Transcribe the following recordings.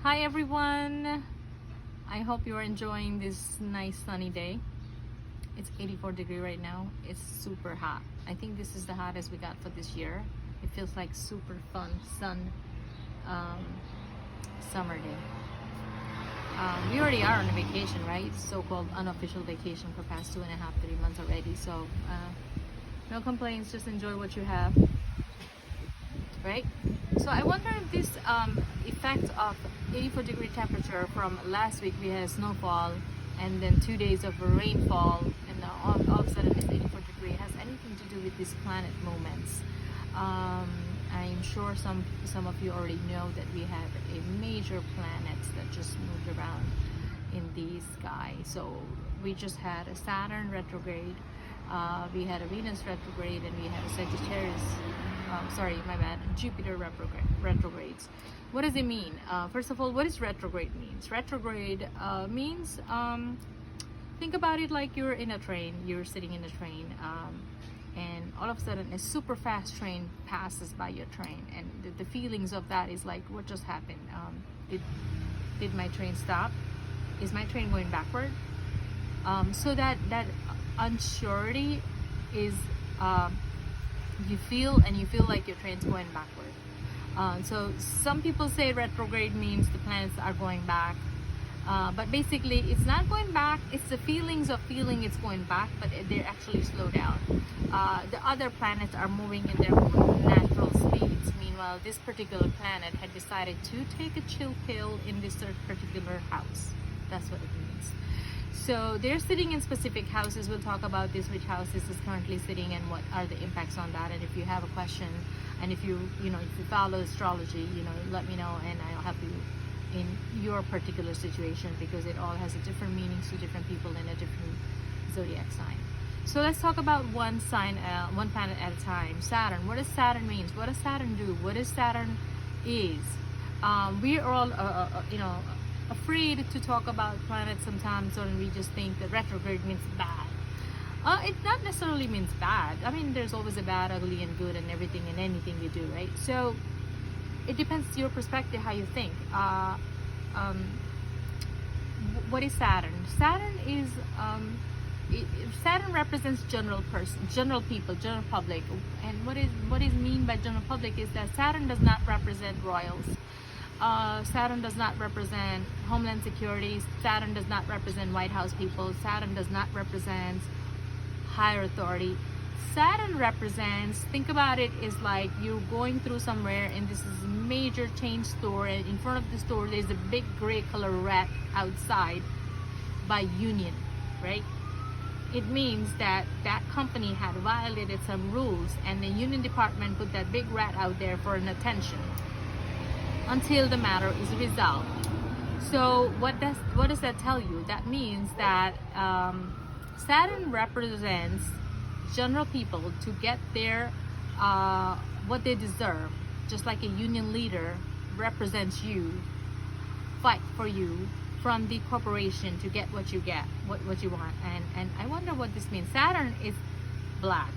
Hi everyone, I hope you're enjoying this nice sunny day. It's 84 degrees right now. It's super hot. I think this is the hottest we got for this year. It feels like super fun summer day. We already are on a vacation, right? So-called unofficial vacation for past 2.5-3 months already. So no complaints, just enjoy what you have, right? So I wonder if this effect of 84-degree temperature from last week, we had snowfall and then 2 days of rainfall, and now all of a sudden it's 84 degree, has anything to do with these planet movements. I'm sure some of you already know that we have a major planets that just moved around in the sky. So we just had a Saturn retrograde, we had a Venus retrograde, and we had a Sagittarius, Jupiter retrogrades. What does it mean? First of all, what does retrograde means? Retrograde means, think about it like you're in a train, you're sitting in a train, and all of a sudden a super fast train passes by your train, and the feelings of that is like, what just happened? Did my train stop? Is my train going backward? So that unsurety is, you feel like your train's going backward. So some people say retrograde means the planets are going back, but basically it's not going back. It's the feelings of feeling it's going back, but they're actually slowed down. The other planets are moving in their own natural speeds. Meanwhile, this particular planet had decided to take a chill pill in this particular house. That's what it means. So they're sitting in specific houses. We'll talk about this, which houses is currently sitting and what are the impacts on that. And if you have a question, and if you follow astrology, let me know, and I'll help you in your particular situation, because it all has a different meanings to different people in a different zodiac sign. So let's talk about one sign, one planet at a time. Saturn. What does Saturn mean? What does Saturn do? What does Saturn is? We are all, afraid to talk about planets sometimes, and we just think that retrograde means bad. It not necessarily means bad. I mean, there's always a bad, ugly, and good, and everything and anything you do, right? So it depends your perspective, how you think. What is Saturn? Saturn is Saturn represents general people, general public. And what is mean by general public is that Saturn does not represent royals. Saturn does not represent Homeland Security. Saturn does not represent White House people. Saturn does not represent higher authority. Saturn represents, think about it, is like you're going through somewhere and this is a major chain store, and in front of the store there's a big gray color rat outside by union, right? It means that that company had violated some rules, and the union department put that big rat out there for an attention until the matter is resolved. So what does that tell you? That means that Saturn represents general people to get their what they deserve, just like a union leader represents you, fight for you from the corporation to get what you want. And I wonder what this means. Saturn is black.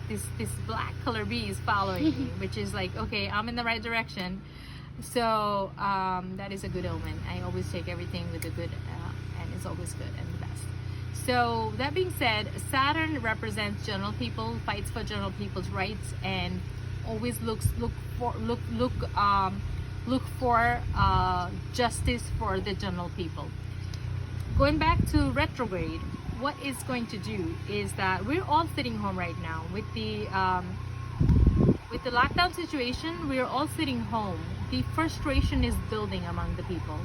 This black color bee is following me, which is like, okay, I'm in the right direction. So that is a good omen. I always take everything with a good, and it's always good and the best. So that being said, Saturn represents general people, fights for general people's rights, and always look for justice for the general people. Going back to retrograde, what it's going to do is that we're all sitting home right now with the lockdown situation. We're all sitting home. The frustration is building among the people.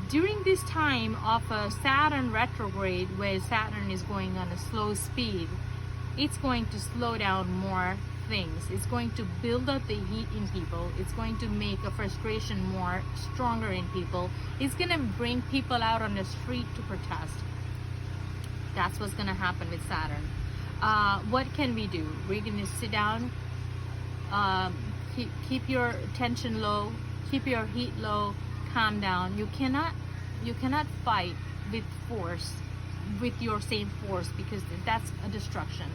During this time of a Saturn retrograde, where Saturn is going on a slow speed, it's going to slow down more things. It's going to build up the heat in people. It's going to make a frustration more stronger in people. It's going to bring people out on the street to protest. That's what's going to happen with Saturn. What can we do? We're going to sit down, keep your tension low, keep your heat low, calm down. You cannot fight with force, with your same force, because that's a destruction.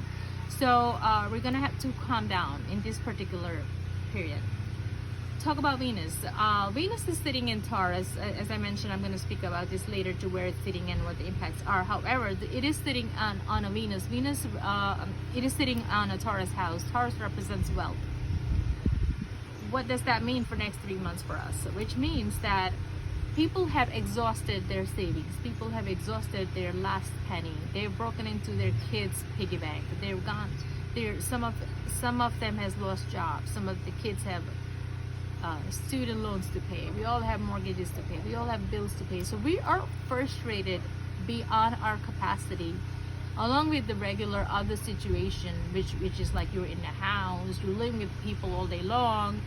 So we're gonna have to calm down in this particular period. talk about Venus. Venus is sitting in Taurus. As I mentioned, I'm going to speak about this later, to where it's sitting and what the impacts are. However, it is sitting on a Venus. It is sitting on a Taurus house. Taurus represents wealth. What does that mean for next 3 months for us? Which means that people have exhausted their savings. People have exhausted their last penny. They've broken into their kids' piggy bank. They've gone. Some of them has lost jobs. Some of the kids have student loans to pay. We all have mortgages to pay. We all have bills to pay. So we are frustrated beyond our capacity, along with the regular other situation, which is like you're in the house, you're living with people all day long.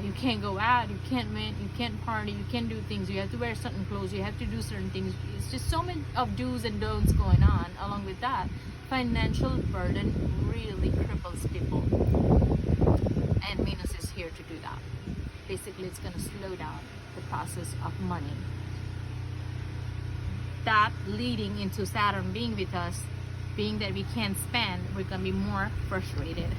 You can't go out, you can't mint, you can't party, you can't do things. You have to wear certain clothes, you have to do certain things. It's just so many of do's and don'ts going on. Along with that, financial burden really cripples people, and Venus is here to do that. Basically, it's going to slow down the process of money. That leading into Saturn being with us, being that we can't spend, we're going to be more frustrated.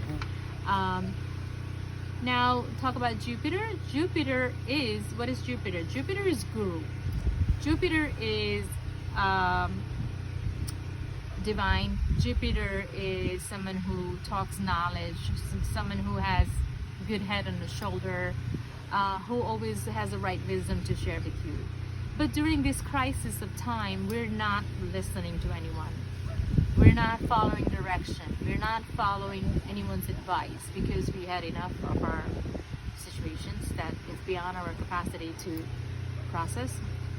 Now, talk about Jupiter. Jupiter is, what is Jupiter? Jupiter is guru. Jupiter is divine. Jupiter is someone who talks knowledge, someone who has good head on the shoulder, who always has the right wisdom to share with you. But during this crisis of time, we're not listening to anyone. We're not following direction. We're not following anyone's advice, because we had enough of our situations that it's beyond our capacity to process.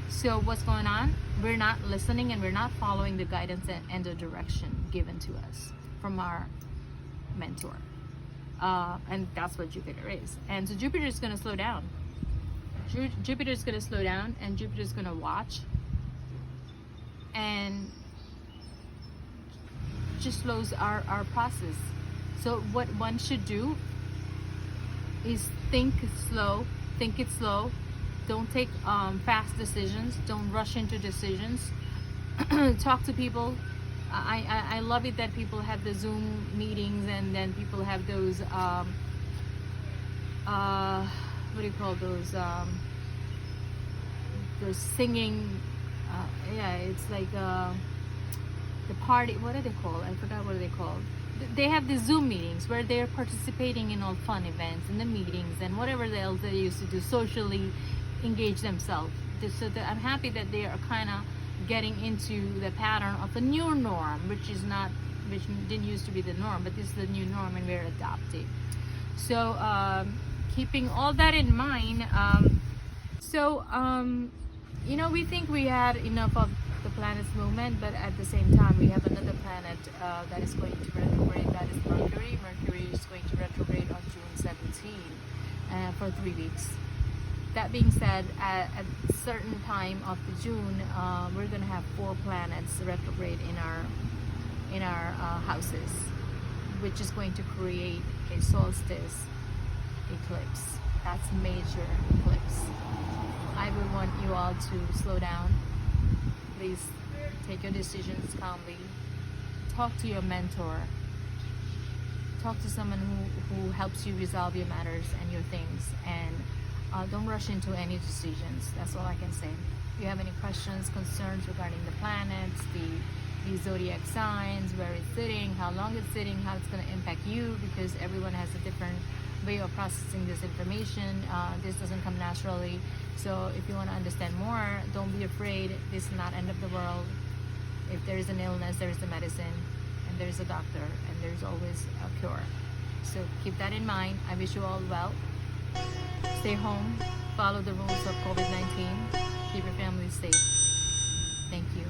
So what's going on? We're not listening, and we're not following the guidance and the direction given to us from our mentor. And that's what Jupiter is. And so Jupiter is going to slow down. Jupiter is going to slow down, and Jupiter is going to watch and just slows our process. So what one should do is think it slow. Don't take fast decisions. Don't rush into decisions. Talk to people. I love it that people have the Zoom meetings, and then people have those what do you call those singing, yeah, it's like the party, what are they called? I forgot what they're called. They have the Zoom meetings where they're participating in all fun events and the meetings and whatever else they used to do, socially engage themselves. So that I'm happy that they are kind of getting into the pattern of the new norm, which didn't used to be the norm, but this is the new norm, and we're adopting. So keeping all that in mind, you know, we think we had enough of the planet's movement, but at the same time we have another planet that is going to retrograde. That is Mercury. Mercury is going to retrograde on June 17 for 3 weeks. That being said, at a certain time of the June, we're going to have 4 planets retrograde in our houses, which is going to create a solstice eclipse. That's major eclipse. I would want you all to slow down. Please take your decisions calmly. Talk to your mentor. Talk to someone who helps you resolve your matters and your things, and don't rush into any decisions. That's all I can say. If you have any questions, concerns regarding the planets, the zodiac signs, where it's sitting, how long it's sitting, how it's going to impact you, because everyone has a different way of processing this information. This doesn't come naturally. So if you want to understand more, don't be afraid. This is not end of the world. If there is an illness, there is a medicine, and there is a doctor, and there's always a cure. So keep that in mind. I wish you all well. Stay home. Follow the rules of COVID-19. Keep your family safe. Thank you.